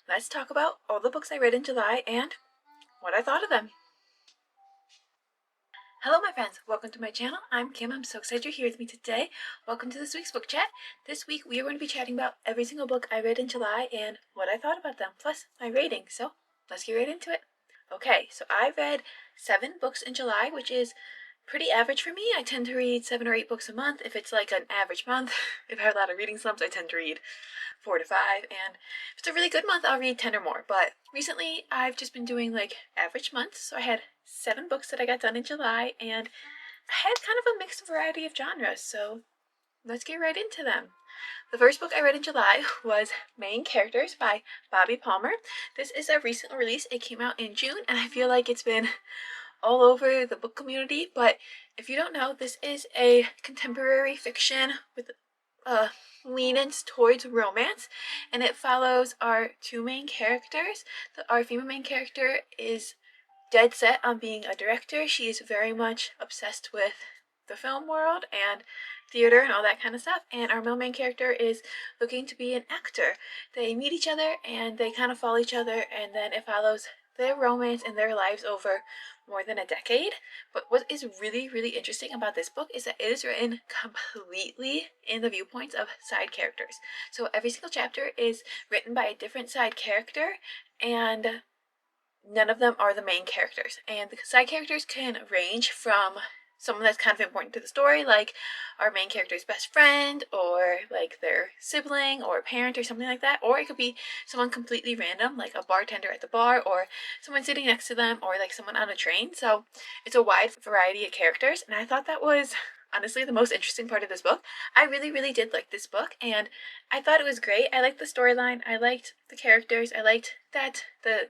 let's talk about all the books I read in July and what I thought of them. Hello my friends, welcome to my channel. I'm Kim. I'm so excited you're here with me today. Welcome to this week's book chat. This week we are going to be chatting about every single book I read in July and what I thought about them, plus my rating. So let's get right into it. Okay, so I read 7 books in July, which is pretty average for me. I tend to read 7 or 8 books a month if it's like an average month. If I have a lot of reading slumps, I tend to read 4 to 5, and if it's a really good month, I'll read 10 or more. But recently, I've just been doing like average months, so I had 7 books that I got done in July, and I had kind of a mixed variety of genres, so let's get right into them. The first book I read in July was Main Characters by Bobby Palmer. This is a recent release. It came out in June, and I feel like it's been all over the book community, but if you don't know, this is a contemporary fiction with leanings towards romance, and it follows our 2 main characters. Our female main character is dead set on being a director. She is very much obsessed with the film world and theater and all that kind of stuff, and our male main character is looking to be an actor. They meet each other and they kind of follow each other, and then it follows their romance and their lives over more than a decade. But what is really, really interesting about this book is that it is written completely in the viewpoints of side characters. So every single chapter is written by a different side character, and none of them are the main characters. And the side characters can range from someone that's kind of important to the story, like our main character's best friend, or like their sibling or parent or something like that, or it could be someone completely random, like a bartender at the bar, or someone sitting next to them, or like someone on a train. So it's a wide variety of characters, and I thought that was honestly the most interesting part of this book. I really, really did like this book, and I thought it was great. I liked the storyline, I liked the characters, I liked that the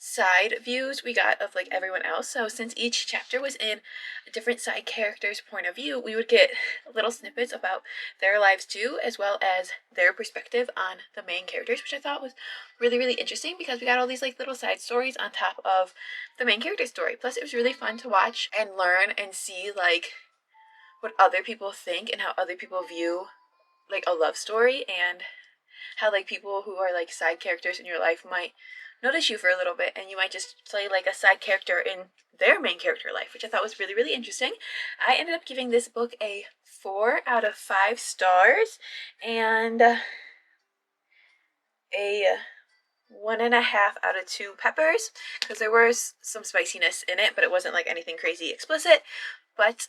side views we got of like everyone else. So since each chapter was in a different side character's point of view, we would get little snippets about their lives too, as well as their perspective on the main characters, which I thought was really, really interesting because we got all these like little side stories on top of the main character story. Plus it was really fun to watch and learn and see like what other people think and how other people view like a love story, and how like people who are like side characters in your life might notice you for a little bit, and you might just play like a side character in their main character life, which I thought was really, really interesting. I ended up giving this book a 4 out of 5 stars and a 1.5 out of 2 peppers, because there was some spiciness in it, but it wasn't like anything crazy explicit. But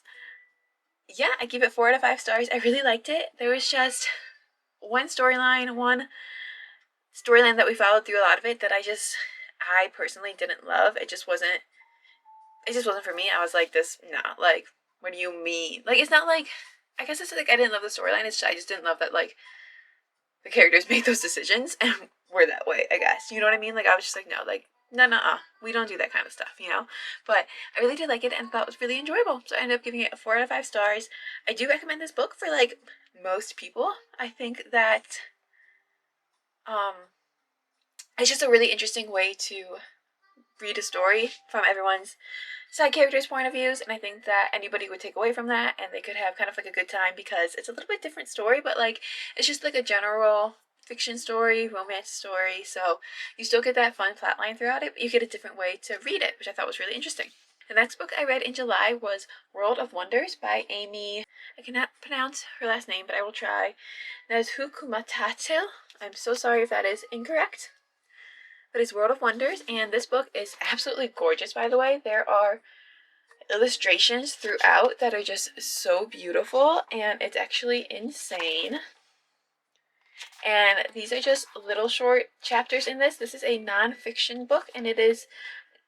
yeah, I give it 4 out of 5 stars. I really liked it. There was just one storyline that we followed through a lot of it that I personally didn't love. It just wasn't for me. I was like, this, nah, like, what do you mean? Like, it's not like, I guess it's like I didn't love the storyline. I just didn't love that like the characters made those decisions and were that way, I guess. You know what I mean? Like, I was just like, no, like, no, we don't do that kind of stuff, you know? But I really did like it and thought it was really enjoyable. So I ended up giving it a 4 out of 5 stars. I do recommend this book for like most people. I think that it's just a really interesting way to read a story from everyone's side characters' point of views, and I think that anybody would take away from that and they could have kind of like a good time because it's a little bit different story, but like it's just like a general fiction story, romance story, so you still get that fun plot line throughout it, but you get a different way to read it, which I thought was really interesting. The next book I read in July was World of Wonders by Amy, I cannot pronounce her last name, but I will try, Nezhukumatatil. I'm so sorry if that is incorrect, but it's World of Wonders, and this book is absolutely gorgeous, by the way. There are illustrations throughout that are just so beautiful, and it's actually insane. And these are just little short chapters in this. This is a non-fiction book, and it is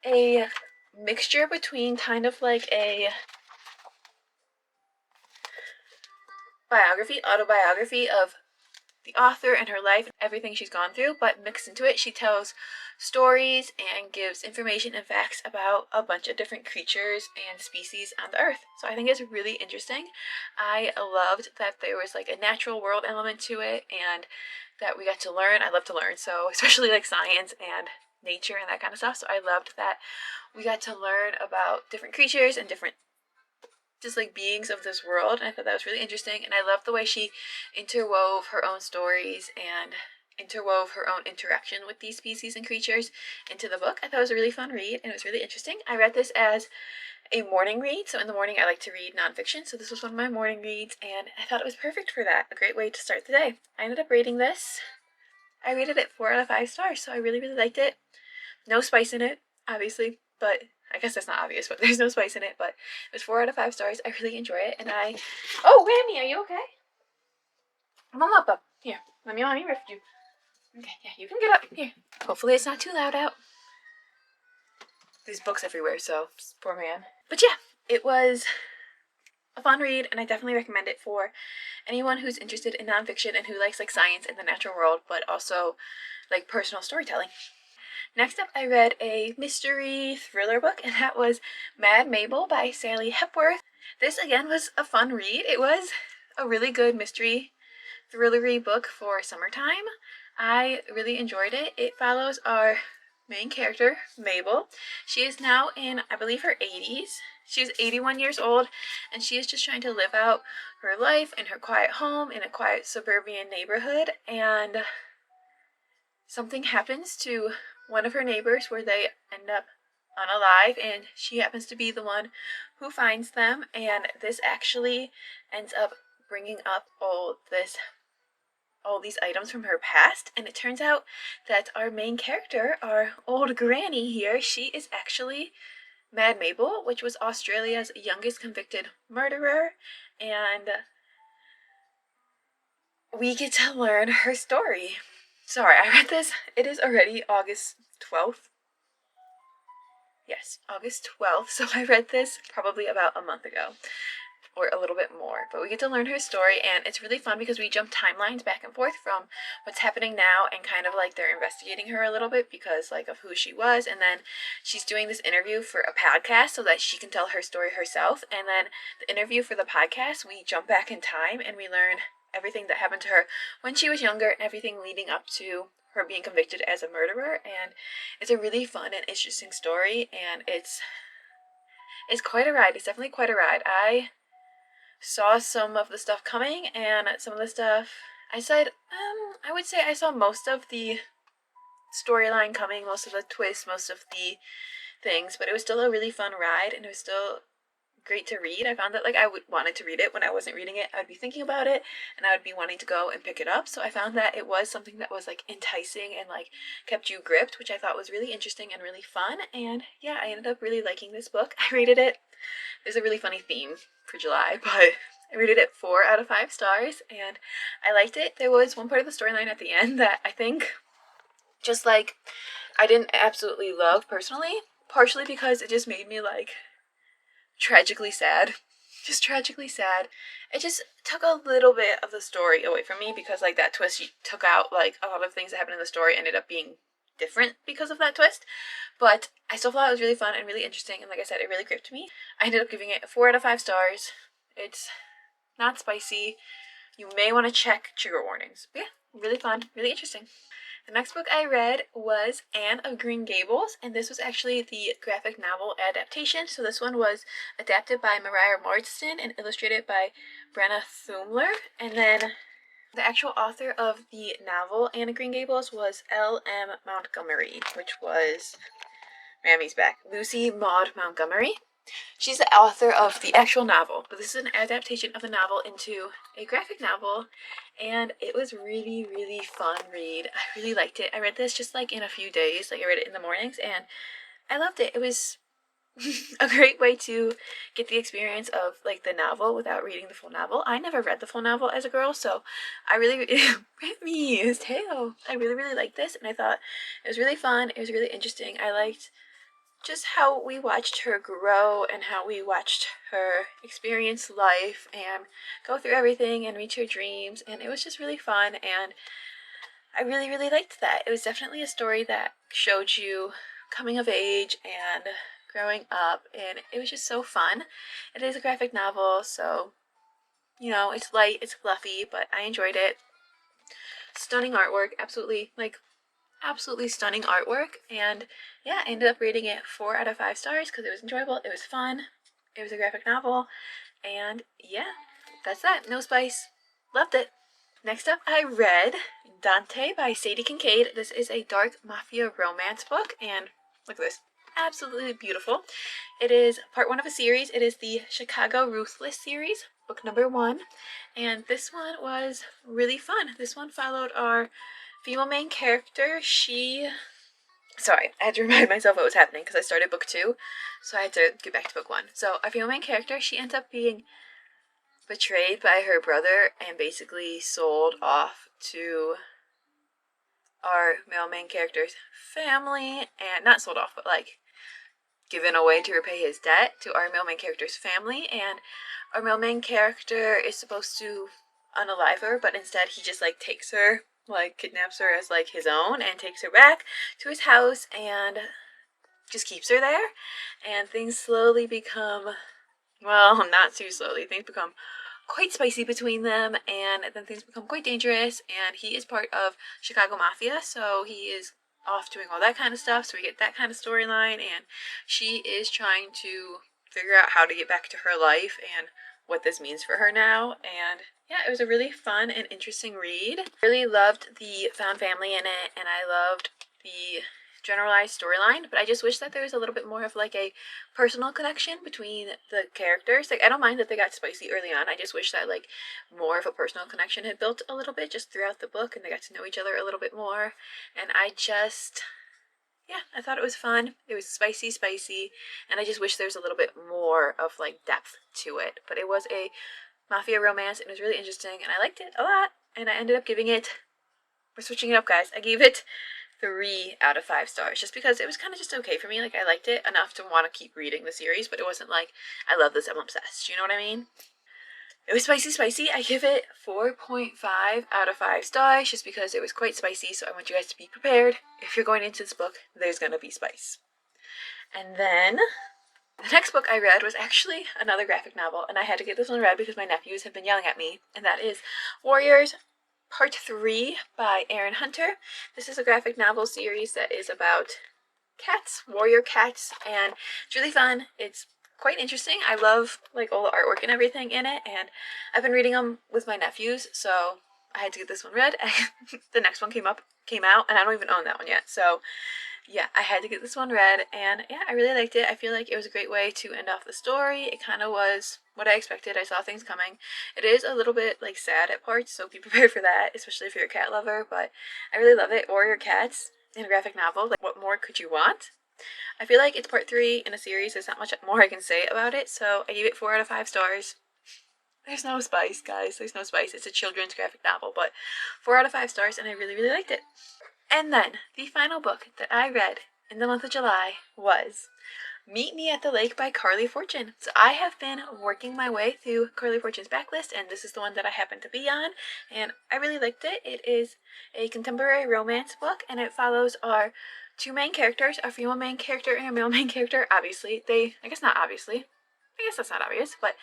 a mixture between kind of like a autobiography of the author and her life, everything she's gone through, but mixed into it, she tells stories and gives information and facts about a bunch of different creatures and species on the earth. So I think it's really interesting. I loved that there was like a natural world element to it, and that we got to learn. I love to learn, so especially like science and nature and that kind of stuff. So I loved that we got to learn about different creatures and different just like beings of this world, and I thought that was really interesting. And I loved the way she interwove her own stories and interwove her own interaction with these species and creatures into the book. I thought it was a really fun read and it was really interesting. I read this as a morning read, so in the morning I like to read nonfiction, so this was one of my morning reads and I thought it was perfect for that. A great way to start the day. I ended up rating this. I rated it 4 out of 5 stars, so I really, really liked it. No spice in it, obviously, but I guess that's not obvious, but there's no spice in it, but it was 4 out of 5 stars. I really enjoy it, and oh, Rami, are you okay? Come on up. Here, mommy riffed you. Okay, yeah, you can get up. Here. Hopefully it's not too loud out. There's books everywhere, so poor man. But yeah, it was a fun read, and I definitely recommend it for anyone who's interested in nonfiction and who likes like science and the natural world, but also like personal storytelling. Next up, I read a mystery thriller book, and that was Mad Mabel by Sally Hepworth. This again was a fun read. It was a really good mystery thrillery book for summertime. I really enjoyed it. It follows our main character, Mabel. She is now in, I believe, her 80s. She's 81 years old, and she is just trying to live out her life in her quiet home in a quiet suburban neighborhood, and something happens to one of her neighbors where they end up unalive, and she happens to be the one who finds them, and this actually ends up bringing up all these items from her past, and it turns out that our main character, our old granny here, she is actually Mad Mabel, which was Australia's youngest convicted murderer, and we get to learn her story. Sorry, I read this. It is already August 12th. Yes, August 12th. So I read this probably about a month ago, or a little bit more. But we get to learn her story, and it's really fun because we jump timelines back and forth from what's happening now, and kind of like they're investigating her a little bit because like of who she was, and then she's doing this interview for a podcast so that she can tell her story herself. And then the interview for the podcast, we jump back in time and we learn everything that happened to her when she was younger and everything leading up to her being convicted as a murderer. And it's a really fun and interesting story, and it's quite a ride. It's definitely quite a ride. I saw some of the stuff coming, and some of the stuff I said, I would say I saw most of the storyline coming, most of the twists, most of the things, but it was still a really fun ride, and it was still great to read. I found that like I would wanted to read it when I wasn't reading it. I would be thinking about it, and I would be wanting to go and pick it up. So I found that it was something that was like enticing and like kept you gripped, which I thought was really interesting and really fun. And yeah, I ended up really liking this book. I rated it. There's a really funny theme for July, but I rated it 4 out of 5 stars, and I liked it. There was one part of the storyline at the end that I think just like I didn't absolutely love personally, partially because it just made me like tragically sad. Just tragically sad. It just took a little bit of the story away from me because like that twist took out like a lot of things that happened in the story ended up being different because of that twist. But I still thought it was really fun and really interesting, and like I said, it really gripped me. I ended up giving it 4 out of 5 stars. It's not spicy. You may want to check trigger warnings. But yeah, really fun, really interesting. The next book I read was Anne of Green Gables, and this was actually the graphic novel adaptation. So this one was adapted by Mariah Marston and illustrated by Brenna Thumler. And then the actual author of the novel Anne of Green Gables was L.M. Montgomery, which was Rami's back. Lucy Maud Montgomery. She's the author of the actual novel, but this is an adaptation of the novel into a graphic novel, and it was really, really fun read. I really liked it. I read this just like in a few days. Like I read it in the mornings, and I loved it. It was a great way to get the experience of like the novel without reading the full novel. I never read the full novel as a girl, so I really his tail. I really, really liked this, and I thought it was really fun. It was really interesting. I liked just how we watched her grow and how we watched her experience life and go through everything and reach her dreams, and it was just really fun, and I really, really liked that. It was definitely a story that showed you coming of age and growing up, and it was just so fun. It is a graphic novel, so you know, it's light, it's fluffy, but I enjoyed it. Stunning artwork, absolutely stunning artwork, and yeah, I ended up rating it 4 out of 5 stars because it was enjoyable, it was fun, it was a graphic novel, and yeah, that's that. No spice. Loved it. Next up, I read Dante by Sadie Kincaid. This is a dark mafia romance book, and look at this. Absolutely beautiful. It is part 1 of a series. It is the Chicago Ruthless series, book number 1. And this one was really fun. This one followed our female main character. Sorry, I had to remind myself what was happening because I started book 2. So I had to get back to book 1. So our female main character, she ends up being betrayed by her brother and basically sold off to our male main character's family, and not sold off, but like given away to repay his debt to our male main character's family. And our male main character is supposed to unalive her, but instead he just like takes her, like kidnaps her as like his own and takes her back to his house and just keeps her there. And things slowly become, well, not too slowly, things become quite spicy between them, and then things become quite dangerous. And he is part of Chicago Mafia, so he is off doing all that kind of stuff, so we get that kind of storyline. And she is trying to figure out how to get back to her life and what this means for her now. And yeah, it was a really fun and interesting read. Really loved the found family in it, and I loved the generalized storyline, but I just wish that there was a little bit more of like a personal connection between the characters. Like, I don't mind that they got spicy early on. I just wish that like more of a personal connection had built a little bit just throughout the book, and they got to know each other a little bit more. And I thought it was fun. It was spicy, and I just wish there was a little bit more of like depth to it. But it was a mafia romance, and it was really interesting, and I liked it a lot. And I ended up giving it, we're switching it up, guys. I gave it 3 out of 5 stars, just because it was kind of just okay for me. Like, I liked it enough to want to keep reading the series, but it wasn't like, I love this, I'm obsessed. You know what I mean? It was spicy. I give it 4.5 out of 5 stars, just because it was quite spicy, so I want you guys to be prepared. If you're going into this book, there's going to be spice. And then the next book I read was actually another graphic novel, and I had to get this one read because my nephews have been yelling at me, and that is Warriors Part 3 by Erin Hunter. This is a graphic novel series that is about cats, warrior cats, and it's really fun. It's quite interesting. I love like all the artwork and everything in it, and I've been reading them with my nephews, so I had to get this one read. The next one came out, and I don't even own that one yet. So yeah, I had to get this one read, and yeah, I really liked it. I feel like it was a great way to end off the story. It kind of was what I expected. I saw things coming. It is a little bit like sad at parts, so be prepared for that, especially if you're a cat lover, but I really love it. Warrior cats in a graphic novel, like what more could you want? I feel like it's part 3 in a series. There's not much more I can say about it, so I gave it 4 out of 5 stars. There's no spice, guys. There's no spice. It's a children's graphic novel, but 4 out of 5 stars, and I really liked it. And then, the final book that I read in the month of July was Meet Me at the Lake by Carley Fortune. So I have been working my way through Carley Fortune's backlist, and this is the one that I happen to be on, and I really liked it. It is a contemporary romance book, and it follows our 2 main characters, a female main character and a male main character. Obviously, I guess that's not obvious, but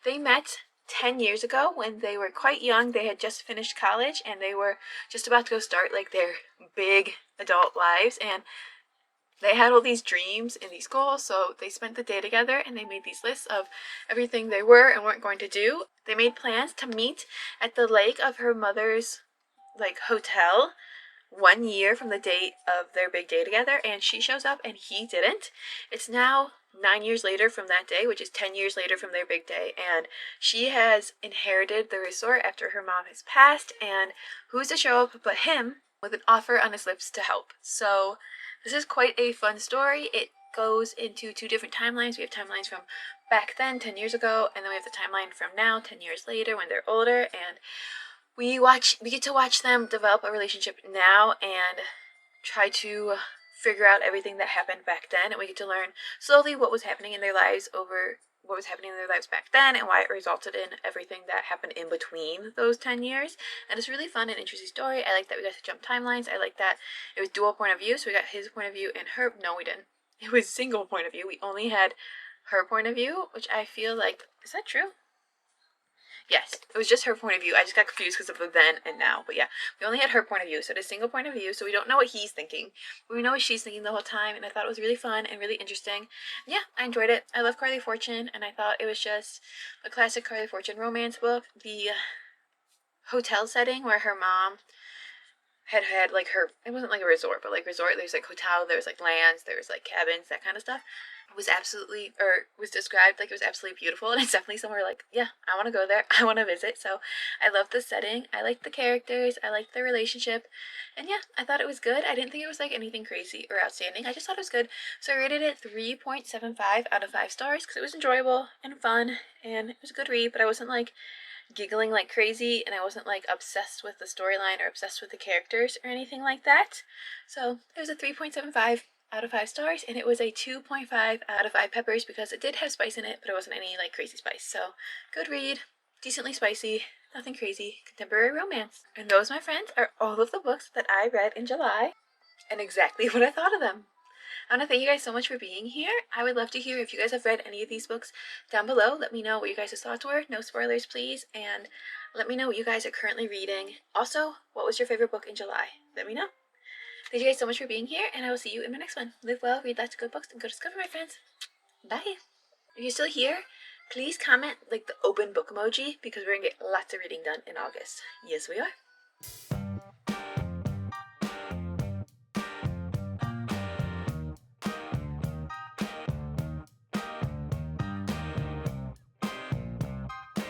they met 10 years ago when they were quite young. They had just finished college, and they were just about to go start like their big adult lives, and they had all these dreams and these goals. So they spent the day together, and they made these lists of everything they were and weren't going to do. They made plans to meet at the lake of her mother's like hotel 1 year from the date of their big day together, and she shows up and he didn't. It's now 9 years later from that day, which is 10 years later from their big day, and she has inherited the resort after her mom has passed, and who's to show up but him with an offer on his lips to help. So this is quite a fun story. It goes into 2 different timelines. We have timelines from back then, 10 years ago, and then we have the timeline from now, 10 years later, when they're older, and we get to watch them develop a relationship now and try to figure out everything that happened back then, and we get to learn slowly what was happening in their lives back then, and why it resulted in everything that happened in between those 10 years. And it's a really fun and interesting story. I like that we got to jump timelines. I like that it was dual point of view, so we got his point of view and her, no we didn't, it was single point of view. We only had her point of view, which I feel like, is that true? Yes, it was just her point of view. I just got confused because of the then and now. But yeah, we only had her point of view, so it is single point of view, so we don't know what he's thinking. But we know what she's thinking the whole time, and I thought it was really fun and really interesting. Yeah, I enjoyed it. I love Carley Fortune, and I thought it was just a classic Carley Fortune romance book. The hotel setting where her mom had like her, it wasn't like a resort, but like resort, there's like hotel, there's like lands, there's like cabins, that kind of stuff, was absolutely, or was described like it was absolutely beautiful. And it's definitely somewhere like, yeah, I want to go there. I want to visit. So I love the setting, I like the characters, I like the relationship, and yeah, I thought it was good. I didn't think it was like anything crazy or outstanding, I just thought it was good. So I rated it 3.75 out of 5 stars because it was enjoyable and fun and it was a good read, but I wasn't like giggling like crazy, and I wasn't like obsessed with the storyline or obsessed with the characters or anything like that. So it was a 3.75 out of 5 stars, and it was a 2.5 out of 5 peppers because it did have spice in it, but it wasn't any like crazy spice. So good read, decently spicy, nothing crazy, contemporary romance. And those, my friends, are all of the books that I read in July and exactly what I thought of them. I want to thank you guys so much for being here. I would love to hear if you guys have read any of these books down below. Let me know what you guys' thoughts were. No spoilers, please. And let me know what you guys are currently reading. Also, what was your favorite book in July? Let me know. Thank you guys so much for being here, and I will see you in my next one. Live well, read lots of good books, and go discover, my friends. Bye. If you're still here, please comment like the open book emoji because we're going to get lots of reading done in August. Yes, we are.